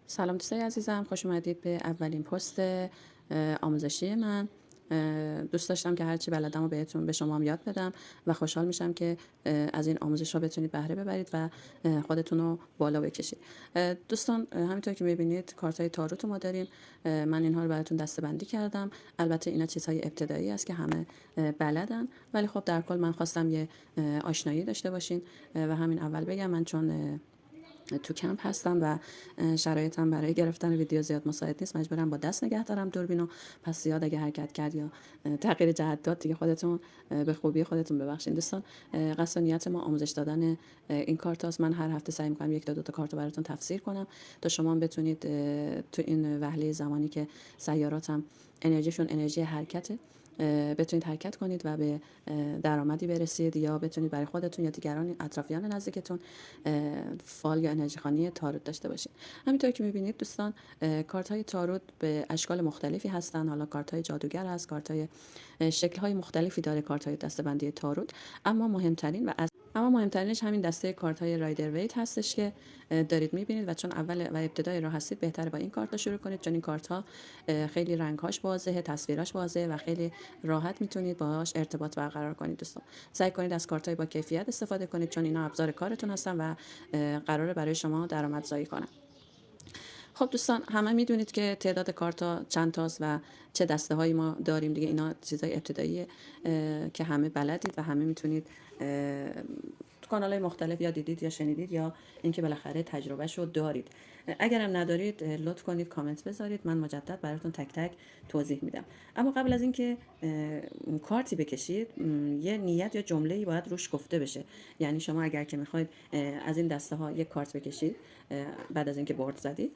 سلام دوستای عزیزم، خوش اومدید به اولین پست آموزشی من. دوست داشتم که هرچی بلدم رو بهتون به شما هم یاد بدم و خوشحال میشم که از این آموزش ها بتونید بهره ببرید و خودتون رو بالا بکشید. دوستان، همینطور که میبینید کارت های تاروت رو ما داریم. من اینها رو براتون دسته بندی کردم. البته اینا چیزهای ابتدایی است که همه بلدن، ولی خب در کل من خواستم یه آشنایی داشته باشین و همین اول بگم من چون تو کمپ هستم و شرایطم برای گرفتن ویدیو زیاد مساعد نیست، مجبورم با دست نگه دارم دوربینو. پس زیاد اگه حرکت کرد یا تغییر جهت داد دیگه خودتون به خوبی خودتون ببخشید. دوستان، قصد و نیت ما آموزش دادن این کارت هاست. من هر هفته سعی میکنم یک تا دو تا کارت رو براتون تفسیر کنم تا شما هم بتونید تو این وهله زمانی که سیاراتم انرژیشون انرژی حرکته، بتونید حرکت کنید و به درآمدی برسید یا بتونید برای خودتون یا دیگران اطرافیان نزدیکتون فال یا انرژی خانی تاروت داشته باشید. همینطور که میبینید دوستان، کارت های تاروت به اشکال مختلفی هستن. حالا کارت های جادوگر هست، کارت های شکل های مختلفی داره کارت های دسته‌بندی تاروت. اما مهمترینش همین دسته کارت های رایدر ویت هستش که دارید میبینید و چون اول و ابتدای راه هستید بهتره با این کارت ها شروع کنید، چون این کارت ها خیلی رنگ هاش واضحه، تصویراش واضحه و خیلی راحت میتونید باهاش ارتباط برقرار کنید. دوستان، سعی کنید از کارت های با کیفیت استفاده کنید، چون اینا ابزار کارتون هستن و قراره برای شما درآمدزایی کنن. خب دوستان، همه میدونید که تعداد کارتا چند تاست و چه دسته هایی ما داریم دیگه. اینا چیزای ابتداییه که همه بلدید و همه میتونید تو کانال های مختلف یا دیدید یا شنیدید یا اینکه بالاخره تجربهشو دارید. اگرم ندارید لطف کنید کامنت بذارید، من مجدد براتون تک تک توضیح میدم. اما قبل از اینکه کارتی بکشید، یه نیت یا جمله‌ای باید روش گفته بشه. یعنی شما اگر که میخواید از این دسته ها یک کارت بکشید بعد از اینکه بورد زدید،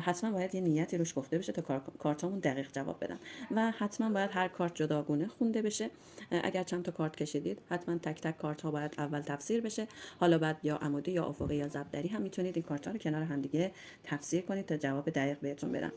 حتما باید یه نیتی روش گفته بشه تا کارتامون دقیق جواب بدن و حتما باید هر کارت جداگونه خونده بشه. اگر چند تا کارت کشیدید حتما تک تک کارت ها باید اول تفسیر بشه، حالا بعد یا عمودی یا افقی یا ضربدری هم میتونید این کارت ها رو کنار هم دیگه تفسیر کنید تا جواب دقیق بهتون بدن.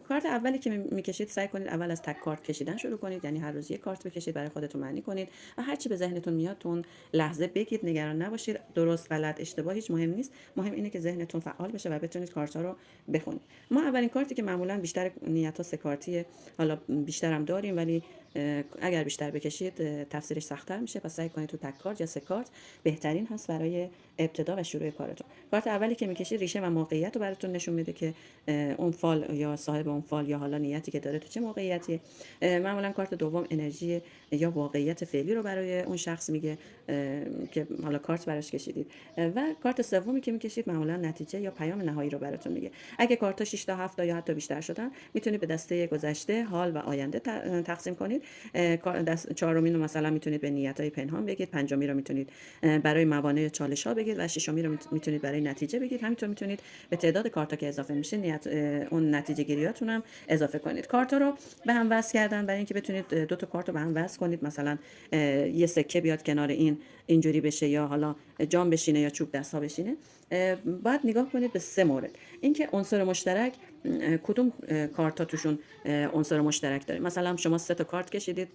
کارت اولی که میکشید سعی کنید اول از تک کارت کشیدن شروع کنید، یعنی هر روز یک کارت بکشید، برای خودتون معنی کنید و هر چی به ذهنتون میاد تو اون لحظه بگید. نگران نباشید، درست غلط اشتباه هیچ مهم نیست، مهم اینه که ذهنتون فعال بشه و بتونید کارت ها رو بخونید. ما اولین کارتی که معمولا بیشتر نیت ها سه کارتیه، حالا بیشتر هم داریم ولی اگر بیشتر بکشید تفسیرش سخت‌تر میشه، پس سعی کنید تو تک کارت یا سه کارت بهترین هست برای ابتدا و شروع کارتون. کارت اولی که میکشید ریشه و موقعیت رو براتون نشون میده که اون فال یا صاحب اون فال یا حالا نیتی که داره تو چه موقعیتیه. معمولا کارت دوم انرژی یا واقعیت فعلی رو برای اون شخص میگه که حالا کارت براش کشیدید. و کارت سومی که میکشید معمولا نتیجه یا پیام نهایی رو براتون میگه. اگه کارت 6 تا 7 تا یا حتی بیشتر شدن، میتونید به دسته گذشته، حال و آینده تقسیم کنید. چهارمی رو مثلا میتونید به نیت‌های پنهان بگید، پنجمی رو میتونید برای موانع چالش‌ها بگید و ششمی رو میتونید برای نتیجه بگید. همینطور میتونید به تعداد کارتا که اضافه میشه اون نتیجه گیریاتون هم اضافه کنید. کارتا رو به هم وصل کردن برای اینکه بتونید دو تا کارت رو به هم وصل کنید، مثلا یه سکه بیاد کنار این اینجوری بشه یا حالا جام بشینه یا چوب دستا بشینه. باید نگاه کنید به سه مورد. اینکه عنصر مشترک کدوم کارتا توشون عنصر مشترک داره. مثلا شما سه تا کارت کشیدید،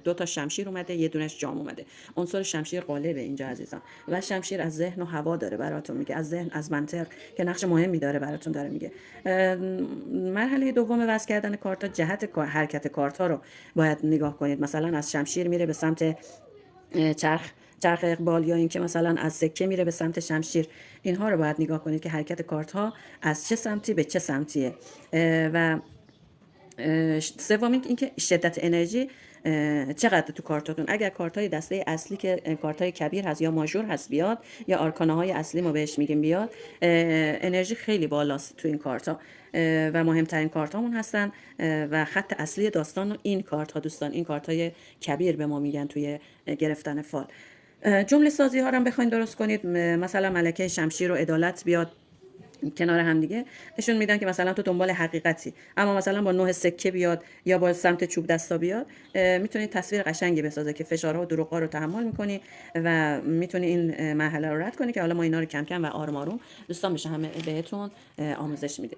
دو تا شمشیر اومده، یه دونش جام اومده. عنصر شمشیر غالبه اینجا عزیزان و شمشیر از ذهن و هوا داره براتون میگه، از ذهن، از منطق که نقش مهمی داره براتون داره میگه. مرحله دوم وصل کردن کارتا جهت حرکت کارتا رو باید نگاه کنید. مثلا از شمشیر میره به سمت چرخ اقبال یا اینکه مثلا از سکه میره به سمت شمشیر. اینها رو باید نگاه کنید که حرکت کارت ها از چه سمتی به چه سمتیه. و سوم اینکه شدت انرژی چقدر تو کارتاتون. اگر کارتای دسته اصلی که کارتای کبیر هست یا ماژور هست بیاد، یا آرکاناهای اصلی ما بهش میگیم بیاد، انرژی خیلی بالاست تو این کارتا و مهمترین کارتامون هستن و خط اصلی داستان این کارت ها دوستان، این کارت های کبیر به ما میگن توی گرفتن فال. جمله سازی ها رو هم بخواید درست کنید، مثلا ملکه شمشیر و عدالت بیاد کنار هم دیگه، نشون میدن که مثلا تو دنبال حقیقتی. اما مثلا با 9 سکه بیاد یا با سمت چوب دستا بیاد، میتونید تصویر قشنگی بسازه که فشارها و دروغ‌ها رو تحمل میکنی و میتونی این مرحله رو رد کنی که حالا ما اینا رو کم کم و آروم آروم دوستان بشه همه بهتون آموزش میده.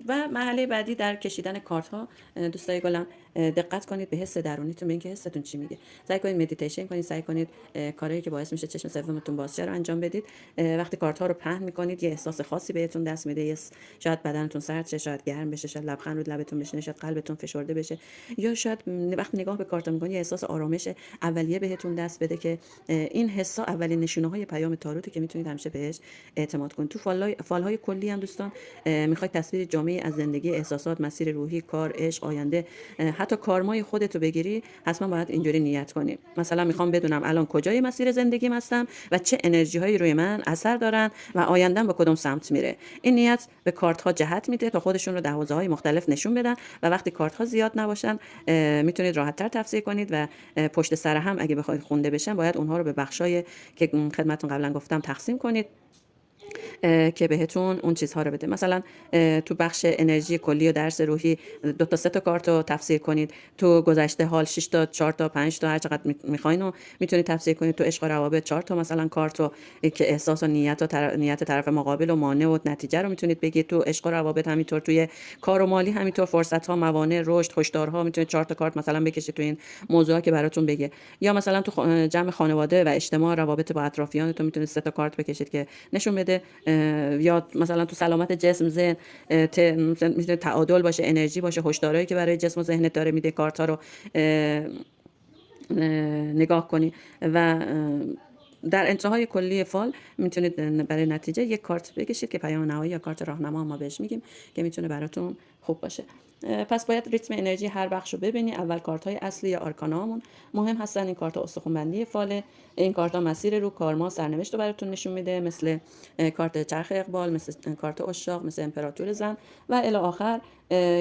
و مرحله بعدی در کشیدن کارت ها، دوستای گلم دقت کنید به حس درونیتون، به اینکه حستون چی میگه. سعی کنید مدیتیشن کنید، سعی کنید کاری که باعث میشه چشم سومتون باز شه رو انجام بدید. وقتی کارت ها رو پهن میکنید یه احساس خاصی احساسی بهتون دست میده. شاید بدنتون سرد شه، شاید گرم بشه، شاید لبخند رو لبتون بشینه، شاید قلبتون فشرده بشه، یا شاید وقتی نگاه به کارت میکنید یه احساس آرامش اولیه بهتون دست بده که این حسا اولین نشونه پیام تاروته که میتونید همیشه بهش اعتماد کنید. تو فالهای کلی هم دوستان میخواید تصویر جامعی از زندگی، احساسات، مسیر روحی، کار، عشق، آینده، حتی کارمای خودت رو بگیری، حتما باید اینجوری نیت کنی. مثلا میخوام بدونم الان کجای مسیر زندگیم هستم و چه انرژی هایی روی من اثر دارن و آیندهم به کدوم سمت میره. این نیت به کارت ها جهت میده تا خودشون رو در حوزه های مختلف نشون بدن و وقتی کارت ها زیاد نباشن میتونید راحت تر تفسیر کنید و پشت سر هم اگه بخواید خونده بشن باید اونها رو به بخشای که خدمتتون قبلا گفتم تقسیم کنید که بهتون اون چیزها رو بده. مثلا تو بخش انرژی کلی و درس روحی 2 تا 3 تا کارت رو تفسیر کنید. تو گذشته حال 6 تا 4 تا 5 تا هر چقدر میخواین رو میتونید تفسیر کنید. تو عشق و روابط 4 تا مثلا کارت رو که احساس و نیت طرف مقابل و مانع و نتیجه رو میتونید بگید. تو عشق و روابط همینطور، توی کار و مالی همینطور، فرصت ها، موانع، رشد، هشدارها میتونید 4 تا کارت مثلا بکشید تو این موضوعا که براتون بگه. یا مثلا تو جمع خانواده و اجتماع، روابط با اطرافیانتون میتونید 3 تا کارت بکشید که نشون بده. یا مثلا تو سلامت جسم، ذهن میتونه تعادل باشه، انرژی باشه، هشدارایی که برای جسم و ذهنت داره میده. کارت ها رو نگاه کنی و در انتهای کلی فال میتونید برای نتیجه یک کارت بکشید که پیام نهایی یا کارت راهنما ما بهش میگیم که میتونه براتون خوب باشه. پس باید ریتم انرژی هر بخش رو ببینی. اول کارت های اصلی یا آرکانامون مهم هستن. این کارت ها استخوان‌بندی فاله. این کارت ها مسیر رو، کارما، سرنوشت رو براتون نشون میده، مثل کارت چرخ اقبال، مثل کارت عشاق، مثل امپراتور زن و الی آخر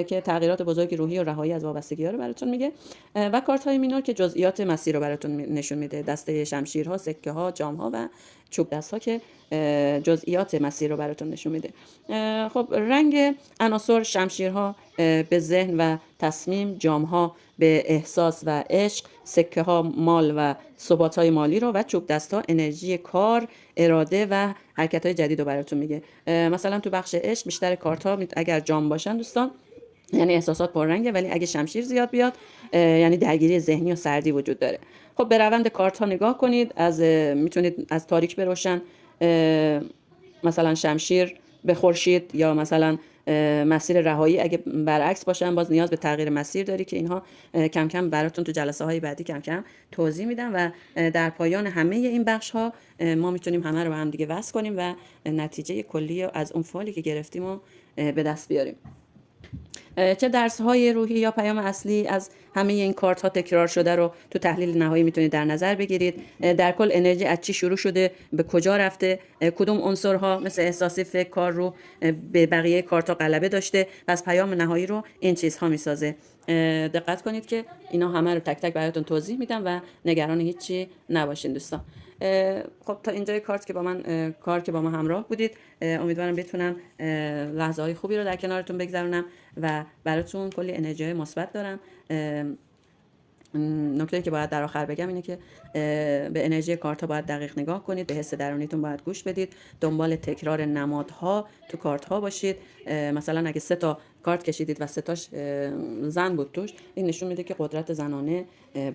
که تغییرات بزرگ روحی و رهایی از وابستگی‌ها رو براتون میگه. و کارت های مینور که جزئیات مسیر رو براتون نشون میده، دسته شمشیرها، سکه ها، جام ها و چوب دست ها که جزئیات مسیر رو براتون نشون میده. خب رنگ عناصر: شمشیرها به ذهن و تصمیم، جام ها به احساس و عشق، سکه ها مال و ثبات های مالی رو و چوب دست ها انرژی کار، اراده و حرکت های جدید رو براتون میگه. مثلا تو بخش عشق بیشتر کارت ها اگر جام باشن دوستان یعنی احساسات پررنگه، ولی اگه شمشیر زیاد بیاد یعنی درگیری ذهنی و سردی وجود داره. خب به روند کارت ها نگاه کنید. میتونید از تاریک به روشن، مثلا شمشیر به خورشید، یا مثلا مسیر رهایی اگه برعکس باشن باز نیاز به تغییر مسیر داری که اینها کم کم براتون تو جلسه های بعدی کم کم توضیح میدم. و در پایان همه این بخش ها ما میتونیم همه رو به هم دیگه وصل کنیم و نتیجه کلی از اون فالی که گرفتیم رو به دست بیاریم. چه درس‌های روحی یا پیام اصلی از همه این کارت ها تکرار شده رو تو تحلیل نهایی میتونید در نظر بگیرید. در کل انرژی از چی شروع شده، به کجا رفته، کدوم عنصرها مثل احساسی، فکر، کار رو به بقیه کارت ها غلبه داشته، پس پیام نهایی رو این چیزها میسازه. دقت کنید که اینا همه رو تک تک براتون توضیح میدم و نگران هیچی نباشین دوستان. خب تا اینجای کار که با ما همراه بودید، امیدوارم بتونم لحظه های خوبی رو در کنارتون بگذرونم و براتون کلی انرژی مثبت دارم. نکته که باید در آخر بگم اینه که به انرژی کارت ها باید دقیق نگاه کنید، به حس درونیتون باید گوش بدید، دنبال تکرار نمادها تو کارت ها باشید. مثلا اگه 3 تا کارت کشیدید و 3 تاش زن بود توش، این نشون میده که قدرت زنانه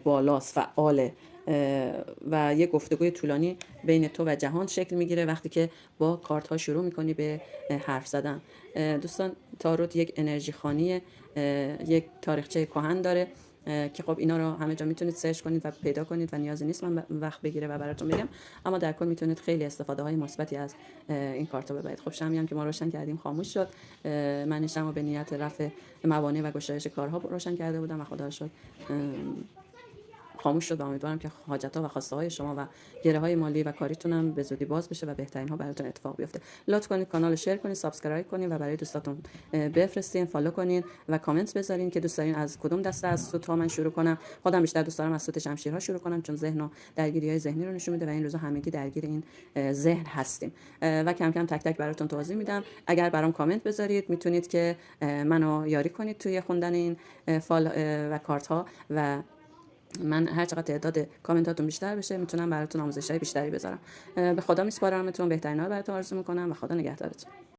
بالاست، فعاله و یه گفتگوی طولانی بین تو و جهان شکل میگیره وقتی که با کارت ها شروع میکنی به حرف زدن. دوستان تاروت یک انرژی خانیه، یک تاریخچه کهن داره که خب اینا رو همه جا میتونید سرچ کنید و پیدا کنید و نیازی نیست من وقت بگیره و براتون بگم، اما در کل میتونید خیلی استفاده های مثبتی از این کارت رو ببرید. خب شمعی هم که ما روشن کردیم خاموش شد. من این شمع به نیت رفع موانع و گشایش کارها روشن کرده بودم و خدا رو شکر خاموش شد و امیدوارم که حاجت‌ها و خواسته های شما و گره های مالی و کاریتون هم به زودی باز بشه و بهترین ها براتون اتفاق بیفته. لطف کنید کانال رو شیر کنید، سابسکرایب کنید و برای دوستاتون بفرستین، فالو کنید و کامنت بذارین که دوست دارین از کدوم دسته از سوت ها من شروع کنم. خودم بیشتر دوست دارم از سوت شمشیرها شروع کنم چون ذهن و درگیری های ذهنی رو نشون میده و این روزا همگی درگیر این ذهن هستیم و کم کم تک تک براتون توضیح میدم. اگر برام کامنت بذارید میتونید که منو یاری کنید توی خوندن این فال و کارت ها و من هر چقدر تعداد کامنتاتون بیشتر بشه میتونم براتون آموزش‌های بیشتری بذارم. به خدا میسپارمتون، بهترینا رو براتون آرزو میکنم و خدا نگهدارتون.